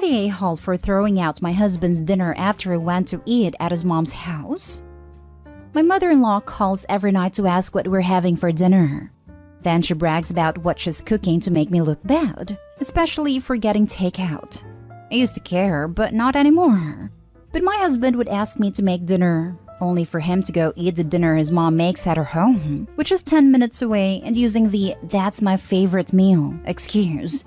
I the a-hole for throwing out my husband's dinner after I went to eat at his mom's house? My mother-in-law calls every night to ask what we're having for dinner. Then she brags about what she's cooking to make me look bad, especially for getting takeout. I used to care, but not anymore. But my husband would ask me to make dinner, only for him to go eat the dinner his mom makes at her home, which is 10 minutes away, and using the "that's my favorite meal" excuse.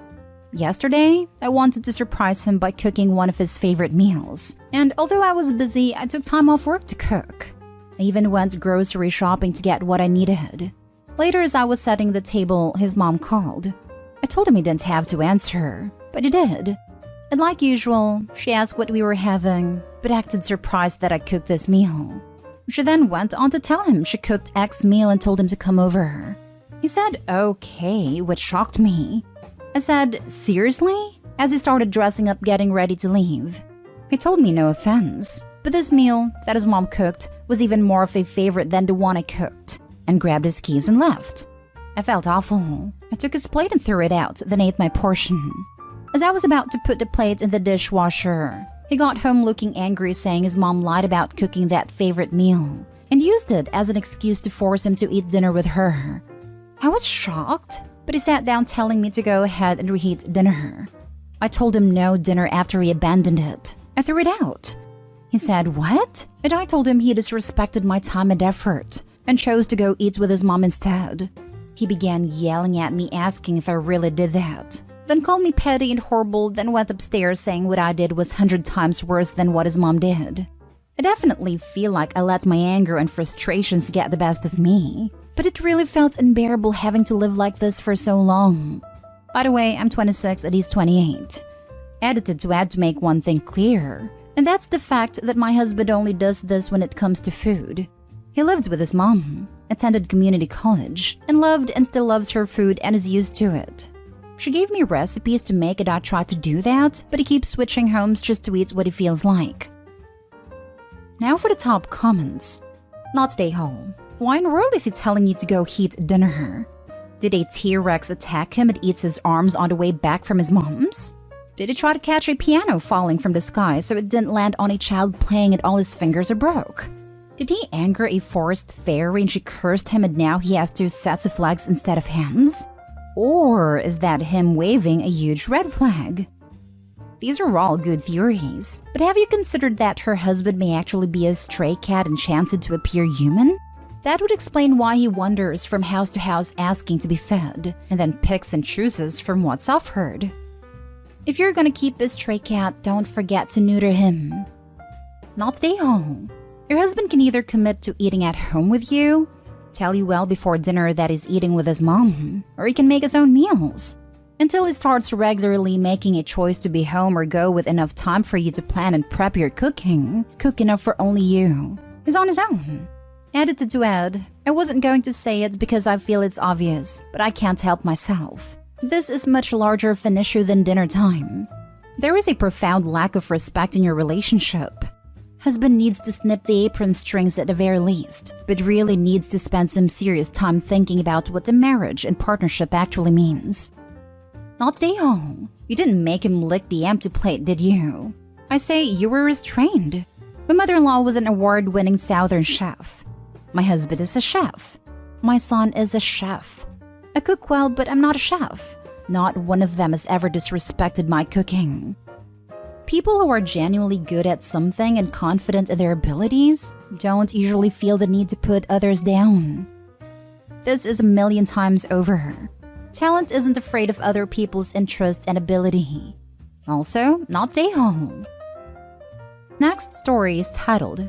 Yesterday, I wanted to surprise him by cooking one of his favorite meals. And although I was busy, I took time off work to cook. I even went grocery shopping to get what I needed. Later, as I was setting the table, his mom called. I told him he didn't have to answer, but he did. And like usual, she asked what we were having, but acted surprised that I cooked this meal. She then went on to tell him she cooked X meal and told him to come over. He said okay, which shocked me. I said, seriously? As he started dressing up getting ready to leave. He told me no offense, but this meal that his mom cooked was even more of a favorite than the one I cooked, and grabbed his keys and left. I felt awful. I took his plate and threw it out, then ate my portion. As I was about to put the plate in the dishwasher, he got home looking angry, saying his mom lied about cooking that favorite meal and used it as an excuse to force him to eat dinner with her. I was shocked, but he sat down telling me to go ahead and reheat dinner. I told him no dinner after he abandoned it. I threw it out. He said, what? And I told him he disrespected my time and effort and chose to go eat with his mom instead. He began yelling at me, asking if I really did that. Then called me petty and horrible, then went upstairs saying what I did was 100 times worse than what his mom did. I definitely feel like I let my anger and frustrations get the best of me, but it really felt unbearable having to live like this for so long. By the way, I'm 26 and he's 28. Edited to add to make one thing clear, and that's the fact that my husband only does this when it comes to food. He lived with his mom, attended community college, and loved and still loves her food and is used to it. She gave me recipes to make and I tried to do that, but he keeps switching homes just to eat what he feels like. Now for the top comments. Not stay home. Why in the world is he telling you to go heat dinner? Did a T-Rex attack him and eats his arms on the way back from his mom's? Did he try to catch a piano falling from the sky so it didn't land on a child playing and all his fingers are broke? Did he anger a forest fairy and she cursed him and now he has 2 sets of legs instead of hands? Or is that him waving a huge red flag? These are all good theories, but have you considered that her husband may actually be a stray cat enchanted to appear human? That would explain why he wanders from house to house asking to be fed, and then picks and chooses from what's offered. If you're gonna keep a stray cat, don't forget to neuter him. Not stay home. Your husband can either commit to eating at home with you, tell you well before dinner that he's eating with his mom, or he can make his own meals. Until he starts regularly making a choice to be home or go with enough time for you to plan and prep your cooking, cook enough for only you. He's on his own. Edited to add, I wasn't going to say it because I feel it's obvious, but I can't help myself. This is much larger of an issue than dinner time. There is a profound lack of respect in your relationship. Husband needs to snip the apron strings at the very least, but really needs to spend some serious time thinking about what the marriage and partnership actually means. Not stay home. You didn't make him lick the empty plate, did you? I say you were restrained. My mother-in-law was an award-winning Southern chef. My husband is a chef. My son is a chef. I cook well, but I'm not a chef. Not one of them has ever disrespected my cooking. People who are genuinely good at something and confident in their abilities don't usually feel the need to put others down. This is 1,000,000 times over. Talent isn't afraid of other people's interests and ability. Also, not stay home. Next story is titled,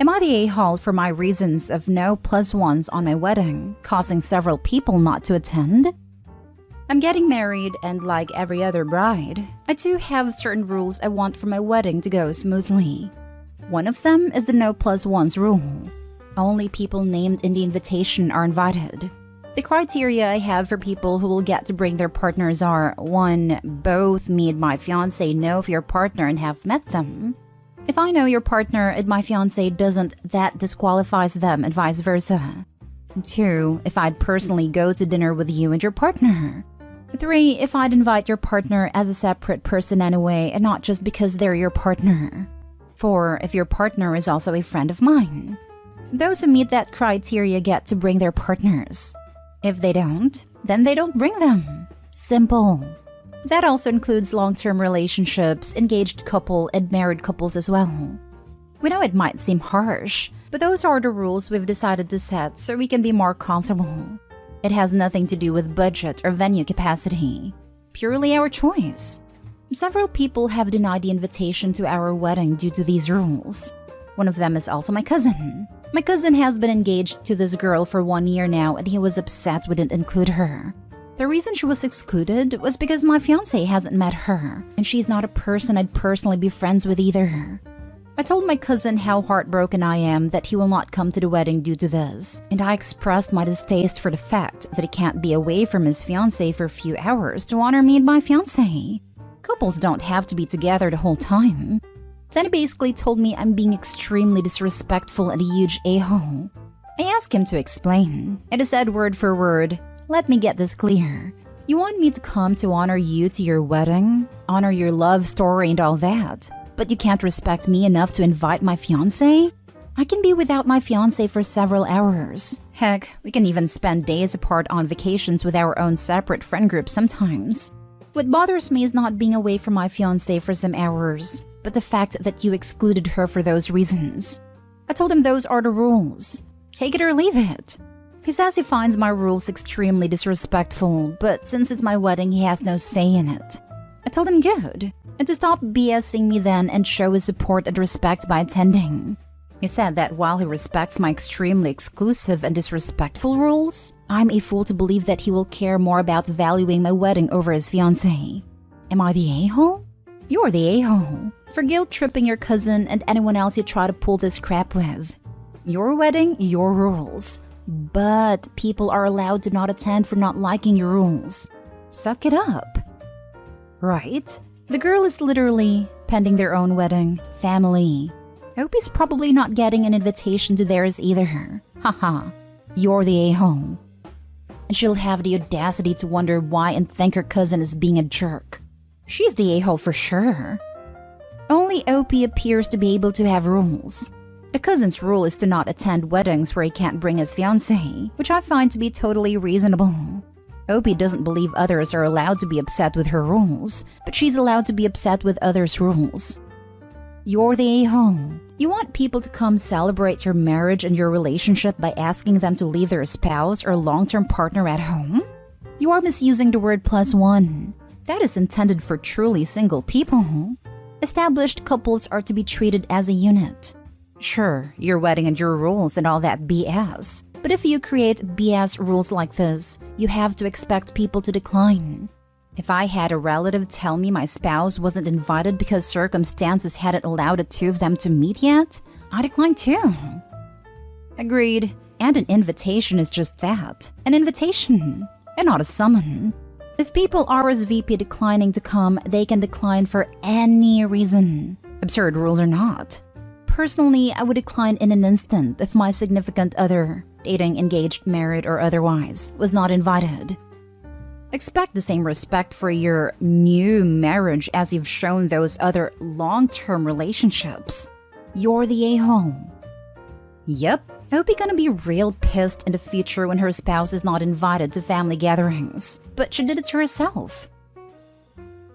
Am I the a-hole for my reasons of no +1s on my wedding, causing several people not to attend? I'm getting married, and like every other bride, I too have certain rules I want for my wedding to go smoothly. One of them is the no +1s rule. Only people named in the invitation are invited. The criteria I have for people who will get to bring their partners are 1. Both me and my fiancé know of your partner and have met them. If I know your partner and my fiancé doesn't, that disqualifies them and vice versa. 2. If I'd personally go to dinner with you and your partner. 3. If I'd invite your partner as a separate person anyway and not just because they're your partner. 4. If your partner is also a friend of mine. Those who meet that criteria get to bring their partners. If they don't, then they don't bring them. Simple. That also includes long-term relationships, engaged couple, and married couples as well. We know it might seem harsh, but those are the rules we've decided to set so we can be more comfortable. It has nothing to do with budget or venue capacity. Purely our choice. Several people have denied the invitation to our wedding due to these rules. One of them is also my cousin. My cousin has been engaged to this girl for 1 year now and he was upset we didn't include her. The reason she was excluded was because my fiancé hasn't met her and she's not a person I'd personally be friends with either. I told my cousin how heartbroken I am that he will not come to the wedding due to this, and I expressed my distaste for the fact that he can't be away from his fiancée for a few hours to honor me and my fiancé. Couples don't have to be together the whole time. Then he basically told me I'm being extremely disrespectful and a huge a-hole. I asked him to explain, and he said word for word, "Let me get this clear. You want me to come to honor you to your wedding, honor your love story and all that, but you can't respect me enough to invite my fiancé? I can be without my fiancé for several hours. Heck, we can even spend days apart on vacations with our own separate friend group sometimes. What bothers me is not being away from my fiancé for some hours, but the fact that you excluded her for those reasons." I told him those are the rules. Take it or leave it. He says he finds my rules extremely disrespectful, but since it's my wedding, he has no say in it. I told him good, and to stop BSing me then and show his support and respect by attending. He said that while he respects my extremely exclusive and disrespectful rules, I'm a fool to believe that he will care more about valuing my wedding over his fiancé. Am I the a-hole? You're the a-hole for guilt-tripping your cousin and anyone else you try to pull this crap with. Your wedding, your rules. But people are allowed to not attend for not liking your rules. Suck it up. Right? The girl is literally pending their own wedding, family. Hope he's probably not getting an invitation to theirs either. Haha, you're the a-hole. And she'll have the audacity to wonder why and think her cousin is being a jerk. She's the a-hole for sure. Only Opie appears to be able to have rules. The cousin's rule is to not attend weddings where he can't bring his fiancée, which I find to be totally reasonable. Opie doesn't believe others are allowed to be upset with her rules, but she's allowed to be upset with others' rules. You're the a-hole. You want people to come celebrate your marriage and your relationship by asking them to leave their spouse or long-term partner at home? You are misusing the word +1. That is intended for truly single people. Established couples are to be treated as a unit. Sure, your wedding and your rules and all that BS. But if you create BS rules like this, you have to expect people to decline. If I had a relative tell me my spouse wasn't invited because circumstances hadn't allowed the two of them to meet yet, I decline too. Agreed. And an invitation is just that. An invitation, and not a summon. If people RSVP declining to come, they can decline for any reason. Absurd rules or not. Personally, I would decline in an instant if my significant other, dating, engaged, married, or otherwise, was not invited. Expect the same respect for your new marriage as you've shown those other long-term relationships. You're the a-hole. Yep, Hope you're gonna be real pissed in the future when her spouse is not invited to family gatherings, but she did it to herself.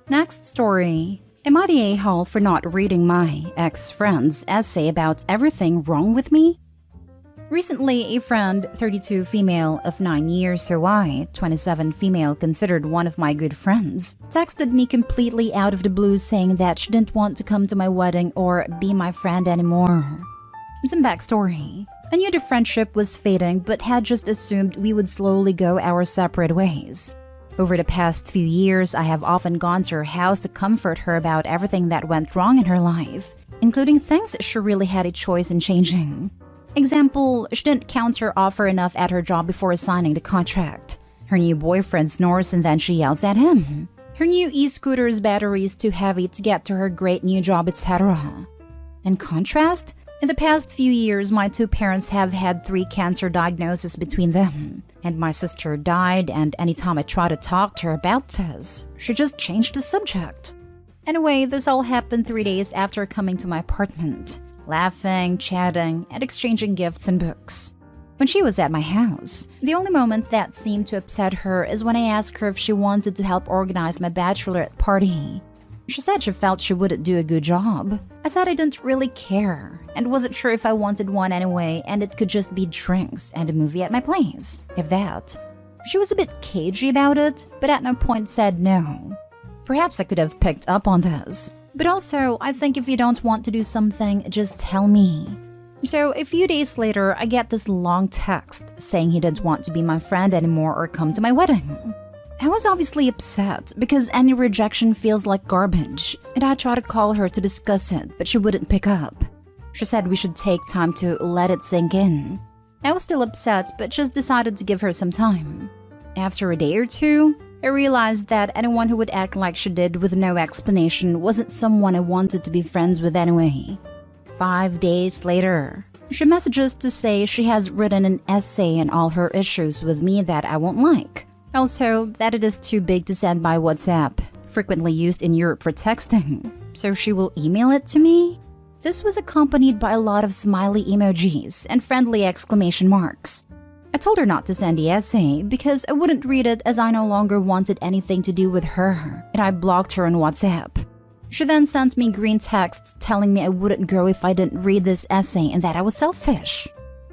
Next story. Am I the a-hole for not reading my ex-friend's essay about everything wrong with me? Recently, a friend, 32 female of 9 years Hawaii, 27 female considered one of my good friends, texted me completely out of the blue saying that she didn't want to come to my wedding or be my friend anymore. Some backstory. I knew the friendship was fading but had just assumed we would slowly go our separate ways. Over the past few years, I have often gone to her house to comfort her about everything that went wrong in her life, including things she really had a choice in changing. Example, she didn't counter offer enough at her job before signing the contract. Her new boyfriend snores and then she yells at him. Her new e-scooter's battery is too heavy to get to her great new job, etc. In contrast, In the past few years, my two parents have had 3 cancer diagnoses between them. And my sister died, and anytime I try to talk to her about this, she just changed the subject. Anyway, this all happened 3 days after coming to my apartment, laughing, chatting, and exchanging gifts and books. When she was at my house, the only moment that seemed to upset her is when I asked her if she wanted to help organize my bachelorette party. She said she felt she wouldn't do a good job. I said I didn't really care and wasn't sure if I wanted one anyway, and it could just be drinks and a movie at my place, if that. She was a bit cagey about it, but at no point said no. Perhaps I could have picked up on this. But also, I think if you don't want to do something, just tell me. So a few days later, I get this long text saying he didn't want to be my friend anymore or come to my wedding. I was obviously upset because any rejection feels like garbage, and I tried to call her to discuss it, but she wouldn't pick up. She said we should take time to let it sink in. I was still upset, but just decided to give her some time. After a day or two, I realized that anyone who would act like she did with no explanation wasn't someone I wanted to be friends with anyway. 5 days later, she messages to say she has written an essay on all her issues with me that I won't like. Also, that it is too big to send by WhatsApp, frequently used in Europe for texting, so she will email it to me? This was accompanied by a lot of smiley emojis and friendly exclamation marks. I told her not to send the essay because I wouldn't read it as I no longer wanted anything to do with her, and I blocked her on WhatsApp. She then sent me green texts telling me I wouldn't grow if I didn't read this essay and that I was selfish.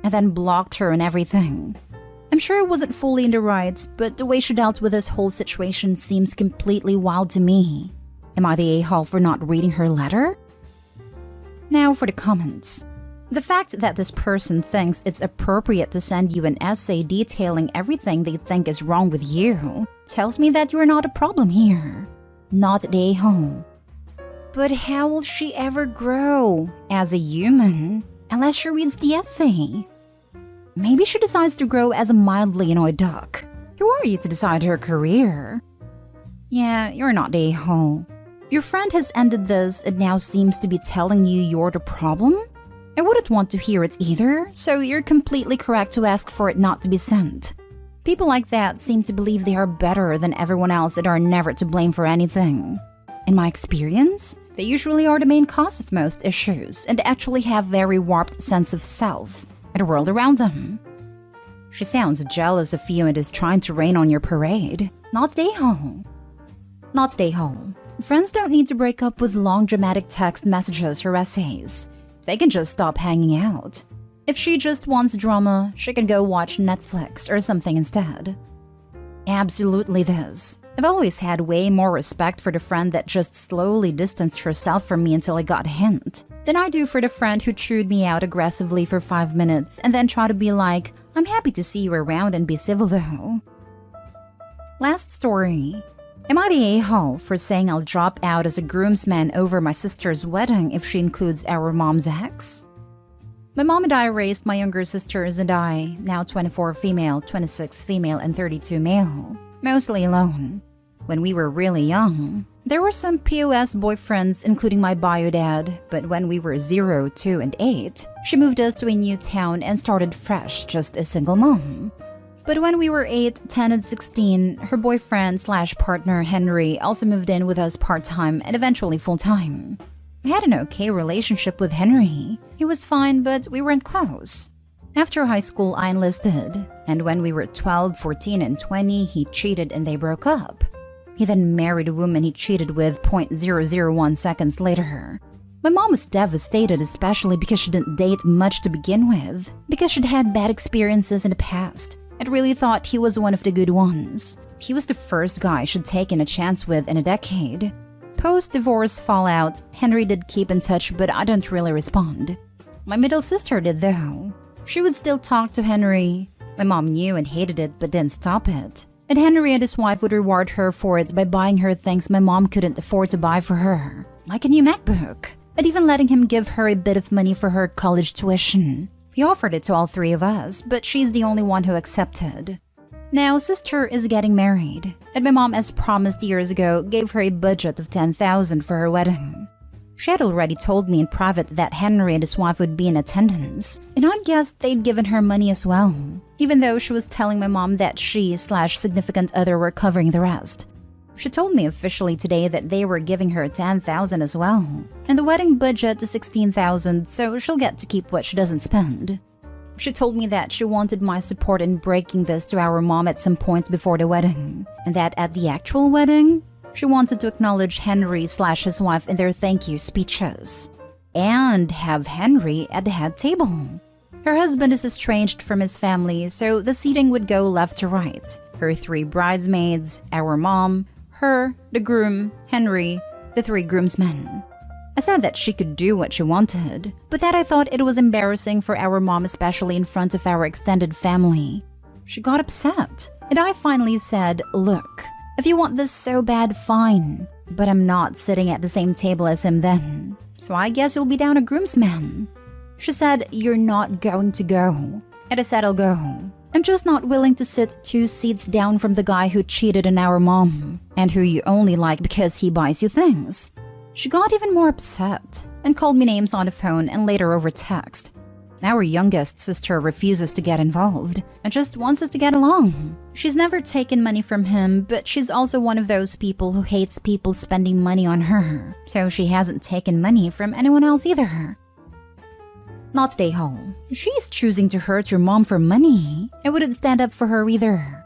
I then blocked her and everything. I'm sure I wasn't fully in the right, but the way she dealt with this whole situation seems completely wild to me. Am I the a-hole for not reading her letter? Now for the comments. The fact that this person thinks it's appropriate to send you an essay detailing everything they think is wrong with you tells me that you're not a problem here. Not the a-hole. But how will she ever grow as a human unless she reads the essay? Maybe she decides to grow as a mildly annoyed duck. Who are you to decide her career? Yeah, you're not the a-hole. Your friend has ended this and now seems to be telling you you're the problem? I wouldn't want to hear it either, so you're completely correct to ask for it not to be sent. People like that seem to believe they are better than everyone else and are never to blame for anything. In my experience, they usually are the main cause of most issues and actually have very warped sense of self and the world around them. She sounds jealous of you and is trying to rain on your parade. Not the a-hole. Not the a-hole. Friends don't need to break up with long dramatic text messages or essays. They can just stop hanging out. If she just wants drama, she can go watch Netflix or something instead. Absolutely this. I've always had way more respect for the friend that just slowly distanced herself from me until I got a hint than I do for the friend who chewed me out aggressively for 5 minutes and then tried to be like, I'm happy to see you around and be civil though. Last story. Am I the a-hole for saying I'll drop out as a groomsman over my sister's wedding if she includes our mom's ex? My mom and I raised my younger sisters and I, now 24 female, 26 female, and 32 male, mostly alone. When we were really young, there were some POS boyfriends, including my bio dad, but when we were 0, 2, and 8, she moved us to a new town and started fresh, just a single mom. But when we were 8, 10, and 16, her boyfriend/partner Henry also moved in with us part-time and eventually full-time. I had an okay relationship with Henry. He was fine, but we weren't close. After high school, I enlisted, and when we were 12, 14, and 20, he cheated and they broke up. He then married a woman he cheated with .001 seconds later. My mom was devastated, especially because she didn't date much to begin with, because she'd had bad experiences in the past and really thought he was one of the good ones. He was the first guy she'd taken a chance with in a decade. Post-divorce fallout, Henry did keep in touch, but I didn't really respond. My middle sister did though. She would still talk to Henry. My mom knew and hated it, but didn't stop it. And Henry and his wife would reward her for it by buying her things my mom couldn't afford to buy for her, like a new MacBook, and even letting him give her a bit of money for her college tuition. He offered it to all 3 of us, but she's the only one who accepted. Now, sister is getting married, and my mom, as promised years ago, gave her a budget of $10,000 for her wedding. She had already told me in private that Henry and his wife would be in attendance, and I guessed they'd given her money as well, even though she was telling my mom that she/significant other were covering the rest. She told me officially today that they were giving her $10,000 as well, and the wedding budget is $16,000, so she'll get to keep what she doesn't spend. She told me that she wanted my support in breaking this to our mom at some point before the wedding, and that at the actual wedding, she wanted to acknowledge Henry/his wife in their thank you speeches, and have Henry at the head table. Her husband is estranged from his family, so the seating would go left to right. Her 3 bridesmaids, our mom, her, the groom, Henry, the 3 groomsmen. I said that she could do what she wanted, but that I thought it was embarrassing for our mom, especially in front of our extended family. She got upset, and I finally said, "Look, if you want this so bad, fine, but I'm not sitting at the same table as him then, so I guess you'll be down a groomsman." She said, "You're not going to go." And I said, "I'll go. I'm just not willing to sit 2 seats down from the guy who cheated on our mom, and who you only like because he buys you things." She got even more upset, and called me names on the phone and later over text. Our youngest sister refuses to get involved, and just wants us to get along. She's never taken money from him, but she's also one of those people who hates people spending money on her, so she hasn't taken money from anyone else either. Not stay home. She's choosing to hurt your mom for money. I wouldn't stand up for her either.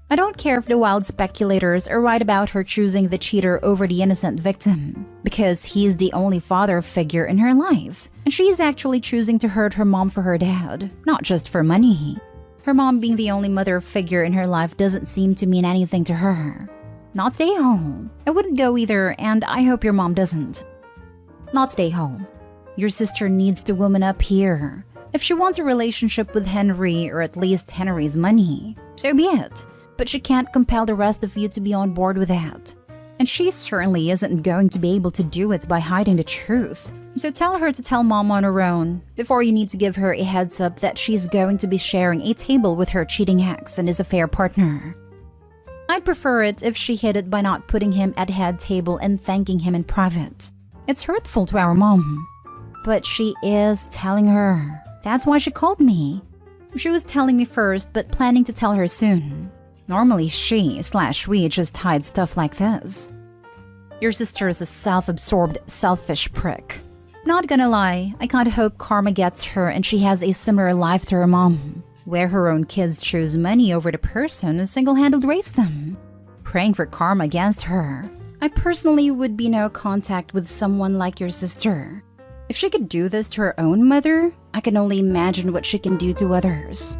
I don't care if the wild speculators are right about her choosing the cheater over the innocent victim, because he's the only father figure in her life, and she's actually choosing to hurt her mom for her dad, not just for money. Her mom being the only mother figure in her life doesn't seem to mean anything to her. Not stay home. I wouldn't go either, and I hope your mom doesn't. Not stay home. Your sister needs to woman up here. If she wants a relationship with Henry, or at least Henry's money, so be it. But she can't compel the rest of you to be on board with that. And she certainly isn't going to be able to do it by hiding the truth. So tell her to tell mom on her own, before you need to give her a heads up that she's going to be sharing a table with her cheating ex and his affair partner. I'd prefer it if she hid it by not putting him at head table and thanking him in private. It's hurtful to our mom. But she is telling her. That's why she called me. She was telling me first, but planning to tell her soon. Normally she/we just hide stuff like this. Your sister is a self-absorbed, selfish prick. Not gonna lie, I kinda hope karma gets her and she has a similar life to her mom, where her own kids choose money over the person who single-handedly raised them. Praying for karma against her. I personally would be no contact with someone like your sister. If she could do this to her own mother, I can only imagine what she can do to others.